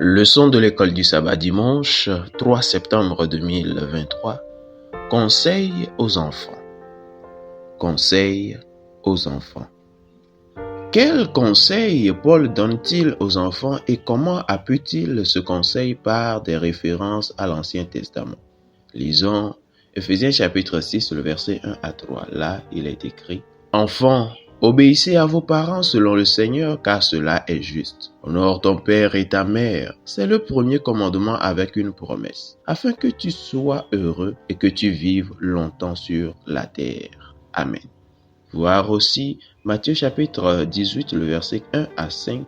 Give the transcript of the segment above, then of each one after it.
Leçon de l'école du sabbat dimanche 3 septembre 2023. Conseil aux enfants. Conseil aux enfants. Quel conseil Paul donne-t-il aux enfants et comment appuie-t-il ce conseil par des références à l'Ancien Testament? Lisons Ephésiens chapitre 6, le verset 1 à 3. Là, il est écrit: Enfants, obéissez à vos parents selon le Seigneur, car cela est juste. Honore ton père et ta mère. C'est le premier commandement avec une promesse, afin que tu sois heureux et que tu vives longtemps sur la terre. Amen. Voir aussi Matthieu chapitre 18, le verset 1 à 5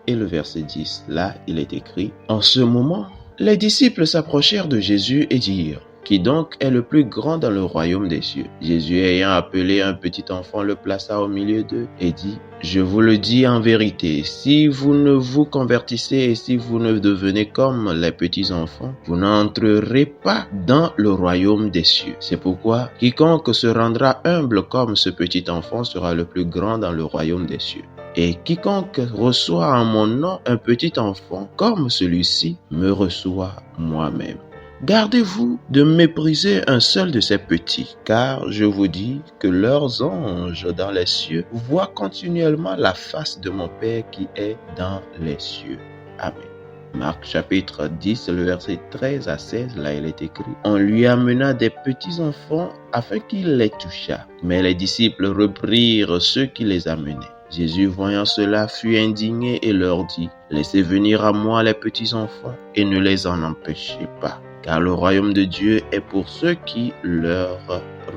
et le verset 10. Là, il est écrit: En ce moment, les disciples s'approchèrent de Jésus et dirent: Qui donc est le plus grand dans le royaume des cieux? Jésus, ayant appelé un petit enfant, le plaça au milieu d'eux et dit: Je vous le dis en vérité, si vous ne vous convertissez et si vous ne devenez comme les petits enfants, vous n'entrerez pas dans le royaume des cieux. C'est pourquoi quiconque se rendra humble comme ce petit enfant sera le plus grand dans le royaume des cieux. Et quiconque reçoit en mon nom un petit enfant comme celui-ci me reçoit moi-même. Gardez-vous de mépriser un seul de ces petits, car je vous dis que leurs anges dans les cieux voient continuellement la face de mon Père qui est dans les cieux. Amen. Marc chapitre 10, le verset 13 à 16, là il est écrit: On lui amena des petits enfants afin qu'il les touchât. Mais les disciples reprirent ceux qui les amenaient. Jésus, voyant cela, fut indigné et leur dit: Laissez venir à moi les petits enfants et ne les en empêchez pas, car le royaume de Dieu est pour ceux qui leur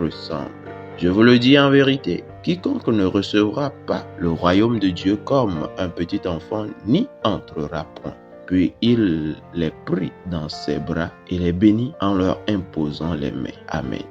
ressemblent. Je vous le dis en vérité, quiconque ne recevra pas le royaume de Dieu comme un petit enfant n'y entrera point. Puis il les prit dans ses bras et les bénit en leur imposant les mains. Amen.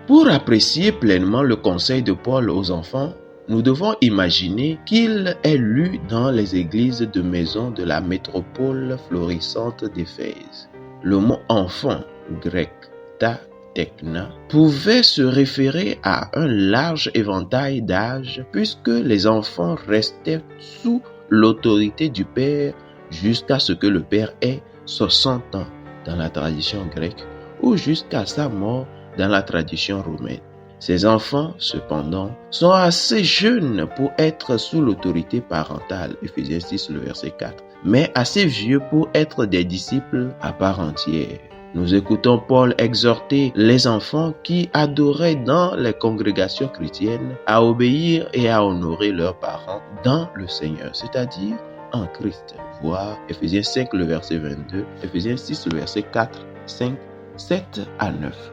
Pour apprécier pleinement le conseil de Paul aux enfants, nous devons imaginer qu'il est lu dans les églises de maison de la métropole florissante d'Éphèse. Le mot enfant, grec ta tekna, pouvait se référer à un large éventail d'âge puisque les enfants restaient sous l'autorité du père jusqu'à ce que le père ait 60 ans dans la tradition grecque ou jusqu'à sa mort dans la tradition romaine. Ces enfants, cependant, sont assez jeunes pour être sous l'autorité parentale, Ephésiens 6, le verset 4, mais assez vieux pour être des disciples à part entière. Nous écoutons Paul exhorter les enfants qui adoraient dans les congrégations chrétiennes à obéir et à honorer leurs parents dans le Seigneur, c'est-à-dire en Christ. Voir Ephésiens 5, le verset 22, Ephésiens 6, le verset 4, 5, 7 à 9.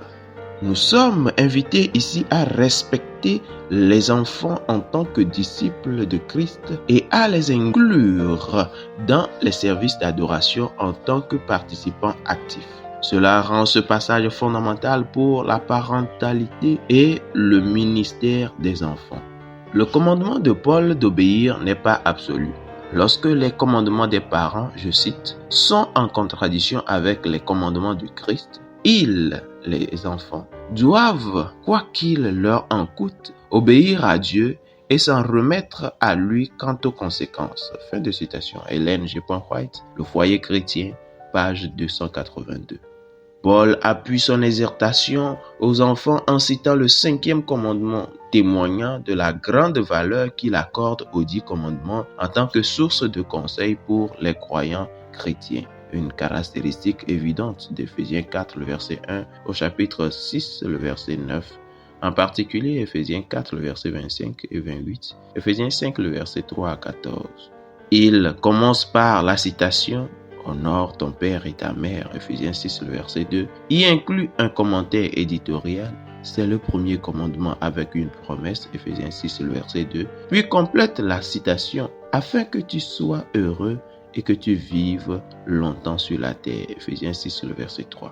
Nous sommes invités ici à respecter les enfants en tant que disciples de Christ et à les inclure dans les services d'adoration en tant que participants actifs. Cela rend ce passage fondamental pour la parentalité et le ministère des enfants. Le commandement de Paul d'obéir n'est pas absolu. Lorsque les commandements des parents, je cite, sont en contradiction avec les commandements du Christ, ils, les enfants, doivent, quoi qu'il leur en coûte, obéir à Dieu et s'en remettre à lui quant aux conséquences. Fin de citation. Ellen G. White, Le foyer chrétien, page 282. Paul appuie son exhortation aux enfants en citant le 5e commandement, témoignant de la grande valeur qu'il accorde aux 10 commandements en tant que source de conseil pour les croyants chrétiens. Une caractéristique évidente d'Éphésiens 4, le verset 1 au chapitre 6, le verset 9. En particulier, Éphésiens 4, le verset 25 et 28. Éphésiens 5, le verset 3 à 14. Il commence par la citation « Honore ton père et ta mère » Éphésiens 6, le verset 2. Y inclut un commentaire éditorial. C'est le premier commandement avec une promesse, Éphésiens 6, le verset 2. Puis complète la citation « Afin que tu sois heureux et que tu vives longtemps sur la terre » Éphésiens 6, le verset 3.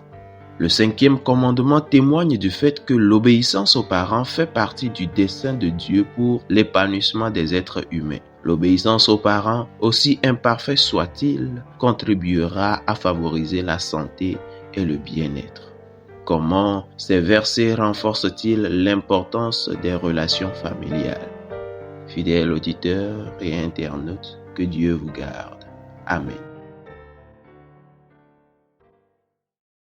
Le 5e commandement témoigne du fait que l'obéissance aux parents fait partie du dessein de Dieu pour l'épanouissement des êtres humains. L'obéissance aux parents, aussi imparfait soit-il, contribuera à favoriser la santé et le bien-être. Comment ces versets renforcent-ils l'importance des relations familiales? Fidèles auditeurs et internautes, que Dieu vous garde. Amen.